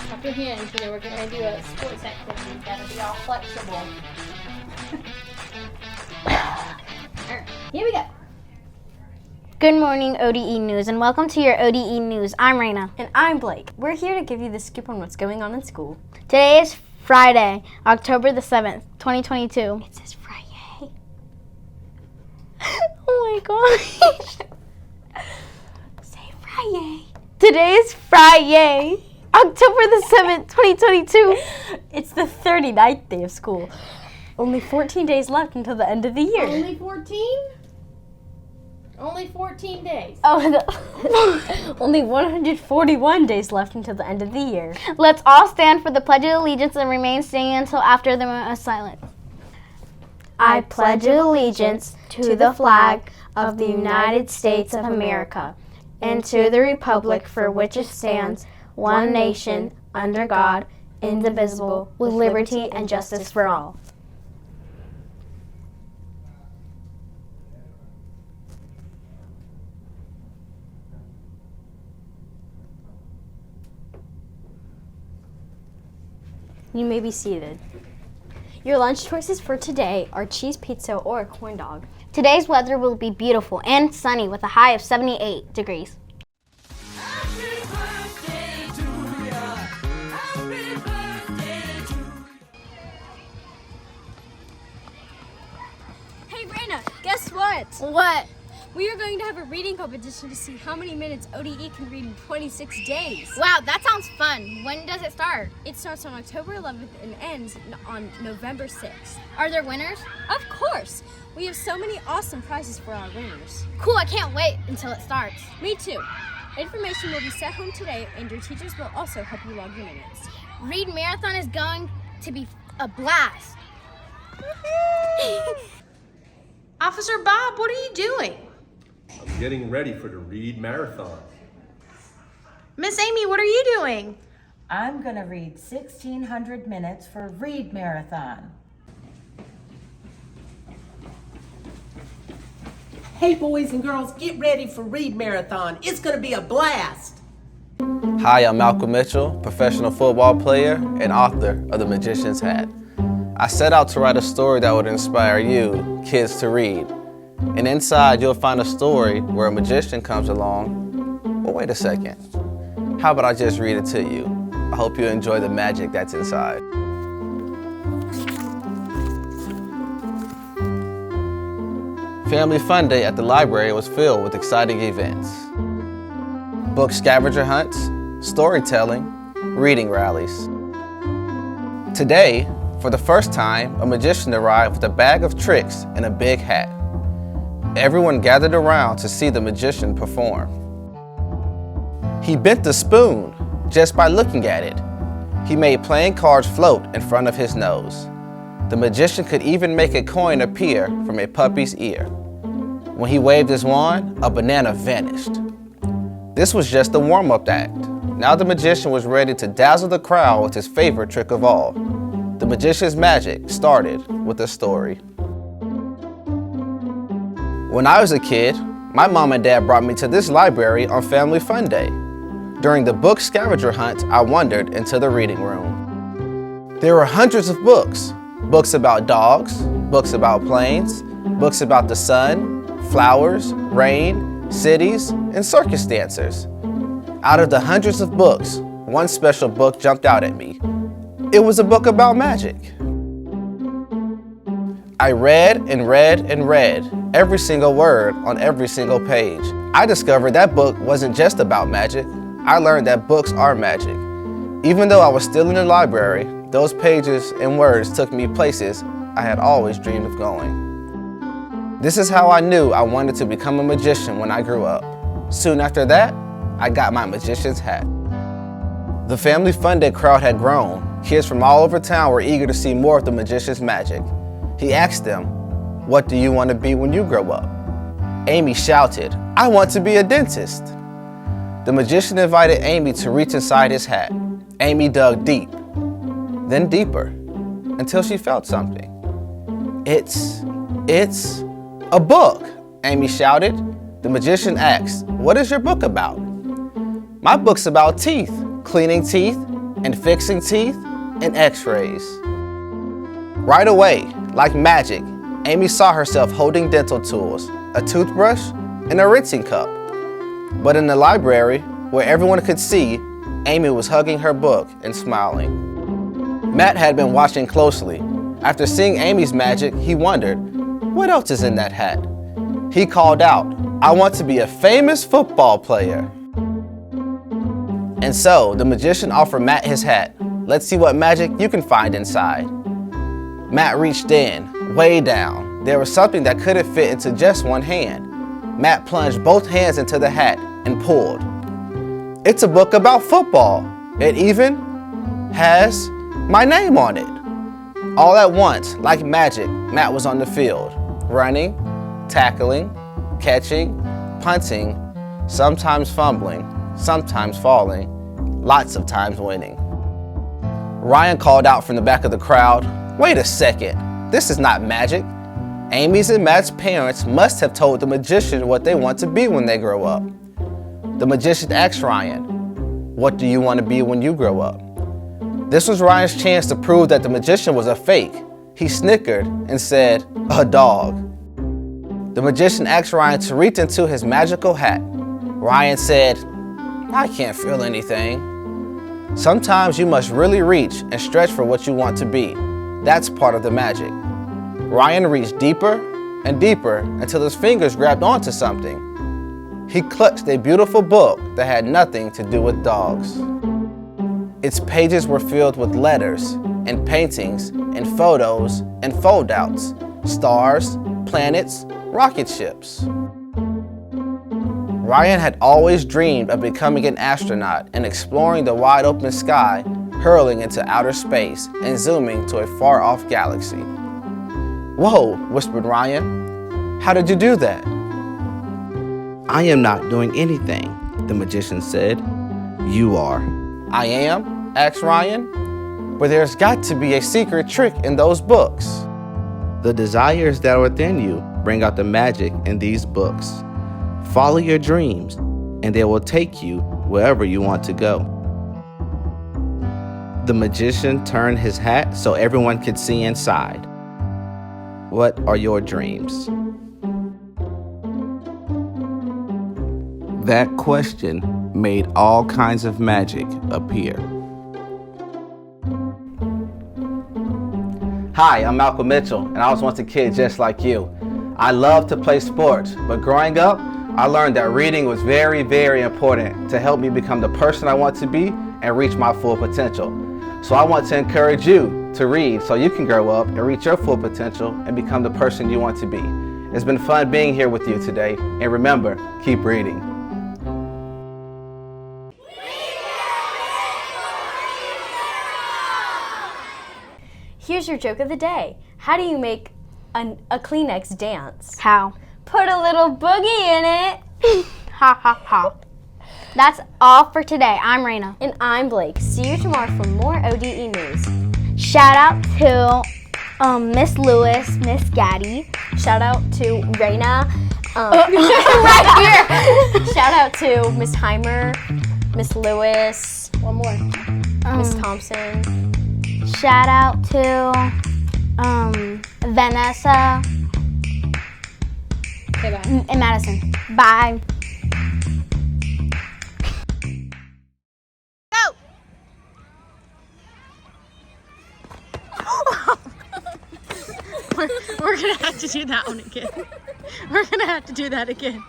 Clap your hands, we're gonna do a sports activity. You gotta be all flexible. Alright, here we go. Good morning, ODE News, and welcome to your ODE News. I'm Raina. And I'm Blake. We're here to give you the scoop on what's going on in school. Today is Friday, October the 7th, 2022. It says Friday. Oh my gosh. Say Friday. Today is Friday, October the 7th, 2022. It's the 39th day of school. Only 14 days left until the end of the year. Only 14? Only 14 days. Only 141 days left until the end of the year. Let's all stand for the Pledge of Allegiance and remain standing until after the moment of silence. I pledge allegiance to the flag of the United States of America and to the republic for which it stands, one nation, under God, indivisible, with liberty and justice for all. You may be seated. Your lunch choices for today are cheese pizza or a corn dog. Today's weather will be beautiful and sunny with a high of 78 degrees. Hey Raina, guess what? What? We are going to have a reading competition to see how many minutes ODE can read in 26 days. Wow, that sounds fun. When does it start? It starts on October 11th and ends on November 6th. Are there winners? Of course! We have so many awesome prizes for our winners. Cool, I can't wait until it starts. Me too. Information will be sent home today and your teachers will also help you log your minutes. Read Marathon is going to be a blast. Officer Bob, what are you doing? I'm getting ready for the Read Marathon. Miss Amy, what are you doing? I'm going to read 1,600 minutes for Read Marathon. Hey boys and girls, get ready for Read Marathon. It's gonna be a blast. Hi, I'm Malcolm Mitchell, professional football player and author of The Magician's Hat. I set out to write a story that would inspire you, kids, to read. And inside you'll find a story where a magician comes along. Well, wait a second. How about I just read it to you? I hope you enjoy the magic that's inside. Family Fun Day at the library was filled with exciting events. Book scavenger hunts, storytelling, reading rallies. Today, for the first time, a magician arrived with a bag of tricks and a big hat. Everyone gathered around to see the magician perform. He bent the spoon just by looking at it. He made playing cards float in front of his nose. The magician could even make a coin appear from a puppy's ear. When he waved his wand, a banana vanished. This was just the warm-up act. Now the magician was ready to dazzle the crowd with his favorite trick of all. The magician's magic started with a story. When I was a kid, my mom and dad brought me to this library on Family Fun Day. During the book scavenger hunt, I wandered into the reading room. There were hundreds of books. Books about dogs, books about planes, books about the sun, flowers, rain, cities, and circus dancers. Out of the hundreds of books, one special book jumped out at me. It was a book about magic. I read and read and read every single word on every single page. I discovered that book wasn't just about magic. I learned that books are magic. Even though I was still in the library, those pages and words took me places I had always dreamed of going. This is how I knew I wanted to become a magician when I grew up. Soon after that, I got my magician's hat. The Family Fun Day crowd had grown. Kids from all over town were eager to see more of the magician's magic. He asked them, "What do you want to be when you grow up?" Amy shouted, "I want to be a dentist." The magician invited Amy to reach inside his hat. Amy dug deep, then deeper, until she felt something. It's a book," Amy shouted. The magician asked, "What is your book about?" "My book's about teeth, cleaning teeth, and fixing teeth and x-rays. Right away, like magic, Amy saw herself holding dental tools, a toothbrush, and a rinsing cup. But in the library, where everyone could see, Amy was hugging her book and smiling. Matt had been watching closely. After seeing Amy's magic, he wondered, what else is in that hat? He called out, I want to be a famous football player. And so, the magician offered Matt his hat. Let's see what magic you can find inside. Matt reached in, way down. There was something that couldn't fit into just one hand. Matt plunged both hands into the hat and pulled. It's a book about football. It even has my name on it. All at once, like magic, Matt was on the field, running, tackling, catching, punting, sometimes fumbling, sometimes falling, lots of times winning. Ryan called out from the back of the crowd, wait a second, this is not magic. Amy's and Matt's parents must have told the magician what they want to be when they grow up. The magician asked Ryan, what do you want to be when you grow up? This was Ryan's chance to prove that the magician was a fake. He snickered and said, a dog. The magician asked Ryan to reach into his magical hat. Ryan said, I can't feel anything. Sometimes you must really reach and stretch for what you want to be. That's part of the magic. Ryan reached deeper and deeper until his fingers grabbed onto something. He clutched a beautiful book that had nothing to do with dogs. Its pages were filled with letters and paintings and photos and fold-outs, stars, planets, rocket ships. Ryan had always dreamed of becoming an astronaut and exploring the wide open sky, hurling into outer space and zooming to a far-off galaxy. Whoa, whispered Ryan. How did you do that? I am not doing anything, the magician said. You are. I am? Asked Ryan. But there's got to be a secret trick in those books. The desires that are within you bring out the magic in these books. Follow your dreams, and they will take you wherever you want to go. The magician turned his hat so everyone could see inside. What are your dreams? That question made all kinds of magic appear. Hi, I'm Malcolm Mitchell, and I was once a kid just like you. I loved to play sports, but growing up, I learned that reading was very, very important to help me become the person I want to be and reach my full potential. So I want to encourage you to read so you can grow up and reach your full potential and become the person you want to be. It's been fun being here with you today, and remember, keep reading. Here's your joke of the day. How do you make a Kleenex dance? How? Put a little boogie in it. Ha ha ha. That's all for today. I'm Raina. And I'm Blake. See you tomorrow for more ODE news. Shout out to Miss Lewis, Miss Gaddy. Shout out to Raina. Right here. Shout out to Miss Heimer, Miss Lewis. One more. Miss Thompson. Shout out to Vanessa. Okay, bye. And Madison. Bye. Go! We're gonna have to do that one again. We're gonna have to do that again.